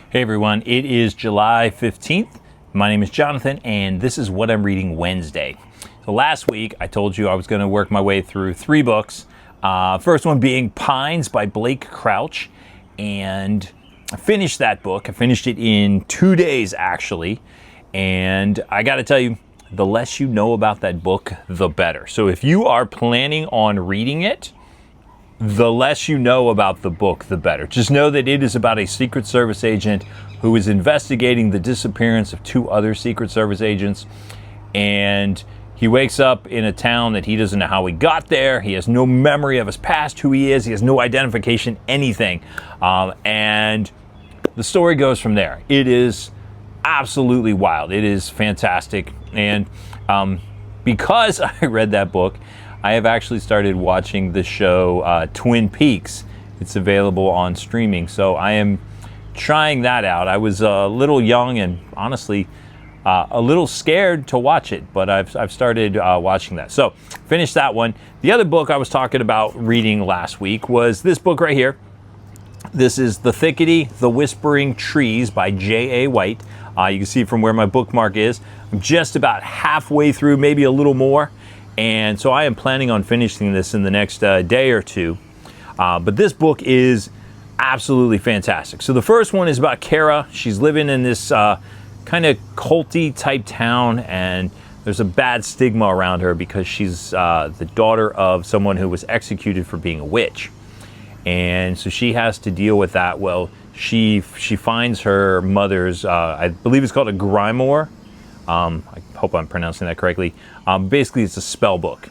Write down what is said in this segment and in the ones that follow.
Hey everyone, it is July 15th. My name is Jonathan, and this is What I'm Reading Wednesday. So last week, I told you I was going to work my way through 3 books. First one being Pines by Blake Crouch, and I finished that book. I finished it in 2 days, actually, and I got to tell you, the less you know about that book, the better. So if you are planning on reading it, the less you know about the book, the better. Just know that it is about a Secret Service agent who is investigating the disappearance of 2 other Secret Service agents. And he wakes up in a town that he doesn't know how he got there. He has no memory of his past, who he is. He has no identification, anything. And the story goes from there. It is absolutely wild. It is fantastic. And because I read that book, I have actually started watching the show Twin Peaks. It's available on streaming, so I am trying that out. I was a little young and honestly a little scared to watch it, but I've started watching that. So finished that one. The other book I was talking about reading last week was this book right here. This is The Thickety, The Whispering Trees by J.A. White. You can see from where my bookmark is. I'm just about halfway through, maybe a little more. And so I am planning on finishing this in the next day or two. But this book is absolutely fantastic. So the first one is about Kara. She's living in this kind of culty type town, and there's a bad stigma around her because she's the daughter of someone who was executed for being a witch. And so she has to deal with that. Well, she finds her mother's, I believe it's called a grimoire. I hope I'm pronouncing that correctly. Basically, it's a spell book.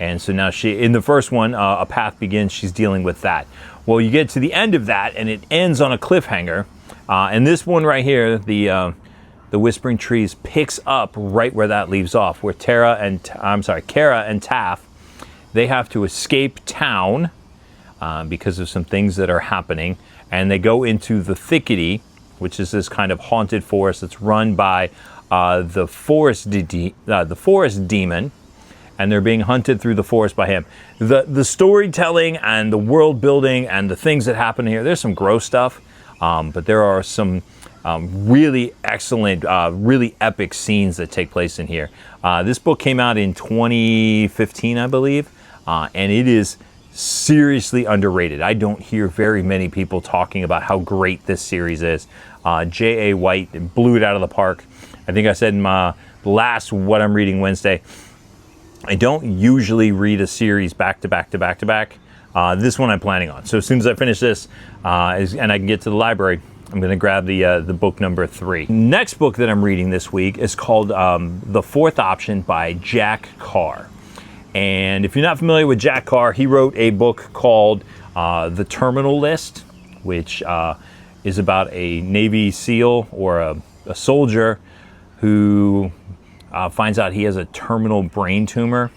And so now in the first one, A Path Begins, she's dealing with that. Well, you get to the end of that, and it ends on a cliffhanger. And this one right here, the Whispering Trees, picks up right where that leaves off, where Kara and Taff, they have to escape town because of some things that are happening. And they go into the Thickety, which is this kind of haunted forest that's run by the forest demon, and they're being hunted through the forest by him. The storytelling and the world building and the things that happen here, there's some gross stuff, but there are some really excellent, really epic scenes that take place in here. This book came out in 2015, I believe, and it is seriously underrated. I don't hear very many people talking about how great this series is. J.A. White blew it out of the park. I think I said in my last What I'm Reading Wednesday, I don't usually read a series back to back to back to back. This one I'm planning on. So as soon as I finish this and I can get to the library, I'm going to grab the book number 3. Next book that I'm reading this week is called The Fourth Option by Jack Carr. And if you're not familiar with Jack Carr, he wrote a book called The Terminal List, which is about a Navy SEAL or a soldier who finds out he has a terminal brain tumor,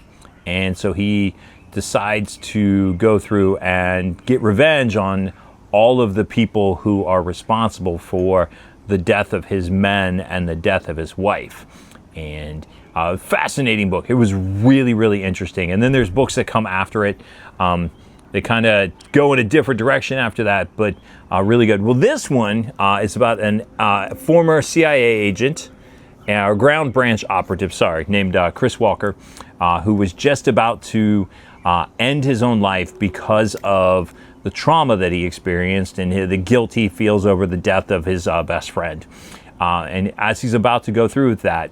and so he decides to go through and get revenge on all of the people who are responsible for the death of his men and the death of his wife. And fascinating book. It was really, really interesting. And then there's books that come after it. They kind of go in a different direction after that, but really good. Well, this one is about a former CIA agent, or ground branch operative, named Chris Walker, who was just about to end his own life because of the trauma that he experienced and the guilt he feels over the death of his best friend. And as he's about to go through with that,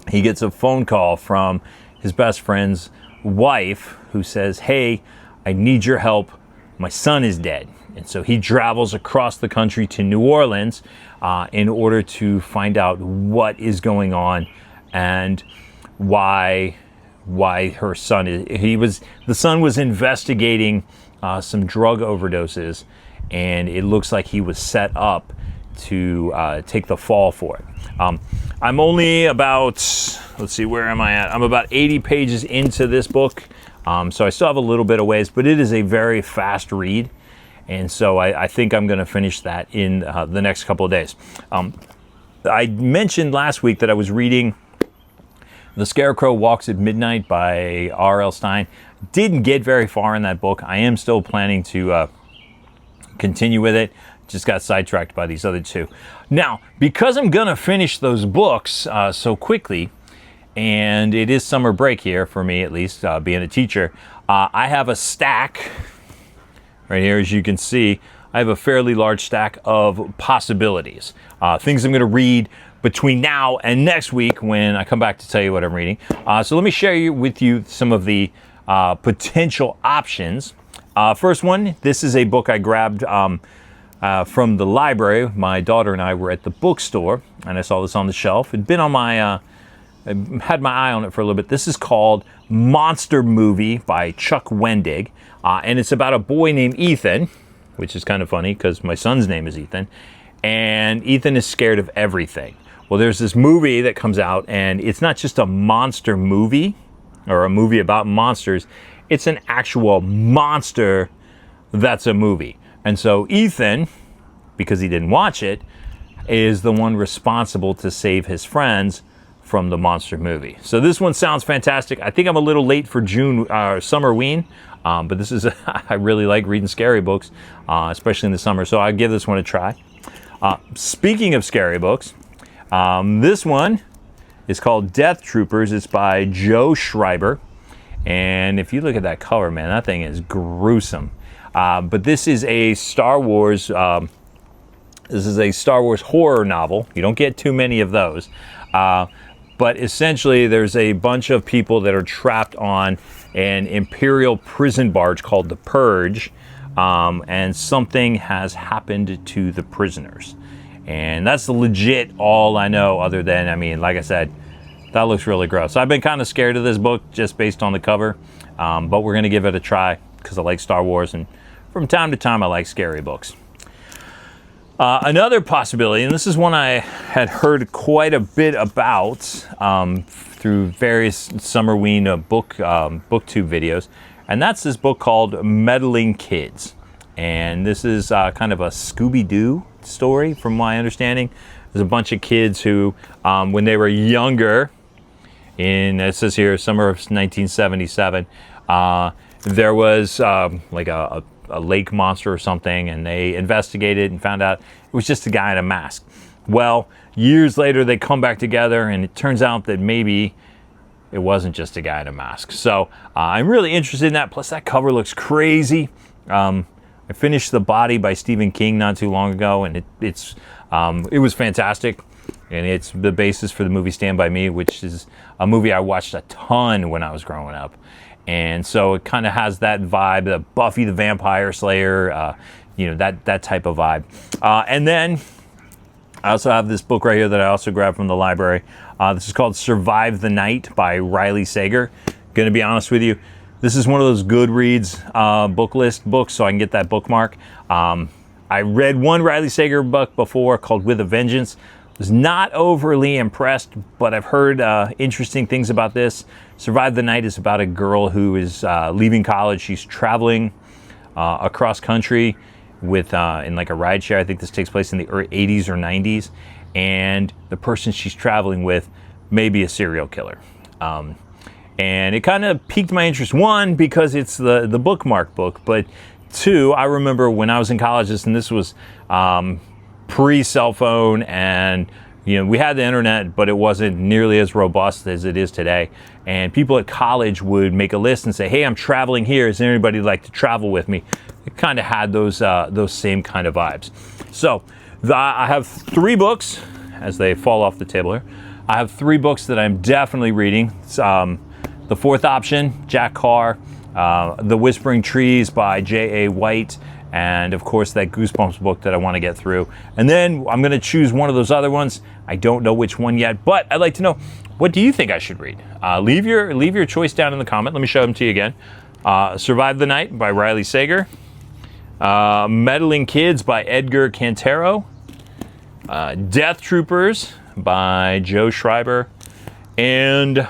he gets a phone call from his best friend's wife who says, "Hey, I need your help. My son is dead." And so he travels across the country to New Orleans in order to find out what is going on and why her son is. The son was investigating some drug overdoses, and it looks like he was set up to take the fall for it. I'm only about, let's see, where am I at? I'm about 80 pages into this book, so I still have a little bit of ways, but it is a very fast read. And so I think I'm going to finish that in the next couple of days. I mentioned last week that I was reading The Scarecrow Walks at Midnight by R.L. Stine. Didn't get very far in that book. I am still planning to continue with it. just got sidetracked by these other two. Now, because I'm going to finish those books so quickly, and it is summer break here for me, at least, being a teacher, I have a stack right here, as you can see. I have a fairly large stack of possibilities, things I'm going to read between now and next week when I come back to tell you what I'm reading. So let me share with you some of the potential options. First one, this is a book I grabbed from the library. My daughter and I were at the bookstore, and I saw this on the shelf. It'd been on my, I had my eye on it for a little bit. This is called Monster Movie by Chuck Wendig, and it's about a boy named Ethan, which is kind of funny because my son's name is Ethan, and Ethan is scared of everything. Well, there's this movie that comes out, and it's not just a monster movie or a movie about monsters. It's an actual monster that's a movie. And so Ethan, because he didn't watch it, is the one responsible to save his friends from the monster movie. So this one sounds fantastic. I think I'm a little late for Summerween, but this is, I really like reading scary books, especially in the summer. So I'll give this one a try. Speaking of scary books, this one is called Death Troopers. It's by Joe Schreiber. And if you look at that cover, man, that thing is gruesome. But this is a Star Wars horror novel. You don't get too many of those. But essentially, there's a bunch of people that are trapped on an Imperial prison barge called the Purge. And something has happened to the prisoners. And that's legit all I know, other than, I mean, like I said, that looks really gross. I've been kind of scared of this book just based on the cover, but we're going to give it a try because I like Star Wars, and from time to time I like scary books. Another possibility, and this is one I had heard quite a bit about through various Summerween booktube videos, and that's this book called Meddling Kids. And this is kind of a Scooby-Doo story, from my understanding. There's a bunch of kids who, when they were younger, it says here, summer of 1977, there was like a lake monster or something, and they investigated and found out it was just a guy in a mask. Well, years later, they come back together, and it turns out that maybe it wasn't just a guy in a mask. So I'm really interested in that. Plus, that cover looks crazy. I finished The Body by Stephen King not too long ago, and it was fantastic. And it's the basis for the movie Stand By Me, which is a movie I watched a ton when I was growing up. And so it kind of has that vibe, the Buffy the Vampire Slayer, that type of vibe. And then I also have this book right here that I also grabbed from the library. This is called Survive the Night by Riley Sager. Gonna be honest with you, this is one of those Goodreads book list books, so I can get that bookmark. I read one Riley Sager book before called With a Vengeance. Was not overly impressed, but I've heard interesting things about this. Survive the Night is about a girl who is leaving college. She's traveling across country with in like a rideshare. I think this takes place in the 80s or 90s. And the person she's traveling with may be a serial killer. And it kind of piqued my interest. One, because it's the bookmark book, but two, I remember when I was in college, and this was pre-cell phone, and we had the internet, but it wasn't nearly as robust as it is today. And people at college would make a list and say, "Hey, I'm traveling here. Is there anybody who'd like to travel with me?" It kind of had those same kind of vibes. So I have 3 books as they fall off the table here. I have 3 books that I'm definitely reading. It's, the fourth option, Jack Carr, The Whispering Trees by J.A. White, and of course that Goosebumps book that I want to get through. And then I'm going to choose one of those other ones. I don't know which one yet, but I'd like to know, what do you think I should read? Leave your choice down in the comment. Let me show them to you again. Survive the Night by Riley Sager, Meddling Kids by Edgar Cantero, Death Troopers by Joe Schreiber, and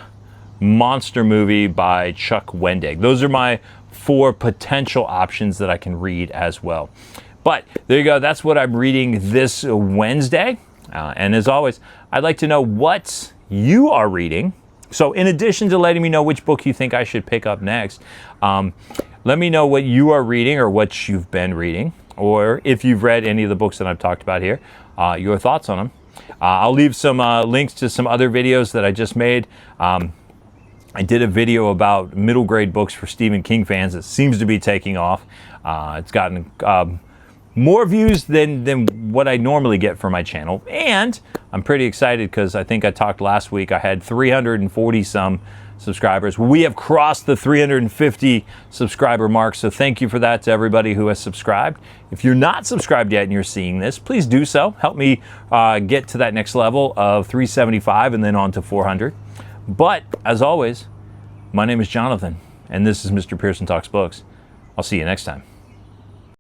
Monster Movie by Chuck Wendig. Those are my 4 potential options that I can read as well. But there you go. That's what I'm reading this Wednesday. And as always, I'd like to know what you are reading. So in addition to letting me know which book you think I should pick up next, let me know what you are reading or what you've been reading. or if you've read any of the books that I've talked about here, your thoughts on them. I'll leave some links to some other videos that I just made. I did a video about middle grade books for Stephen King fans. It seems to be taking off. It's gotten more views than what I normally get for my channel. And I'm pretty excited because I think I talked last week, I had 340 some subscribers. We have crossed the 350 subscriber mark, so thank you for that to everybody who has subscribed. If you're not subscribed yet and you're seeing this, please do so. Help me get to that next level of 375 and then on to 400. But as always, my name is Jonathan, and this is Mr. Pearson Talks Books. I'll see you next time.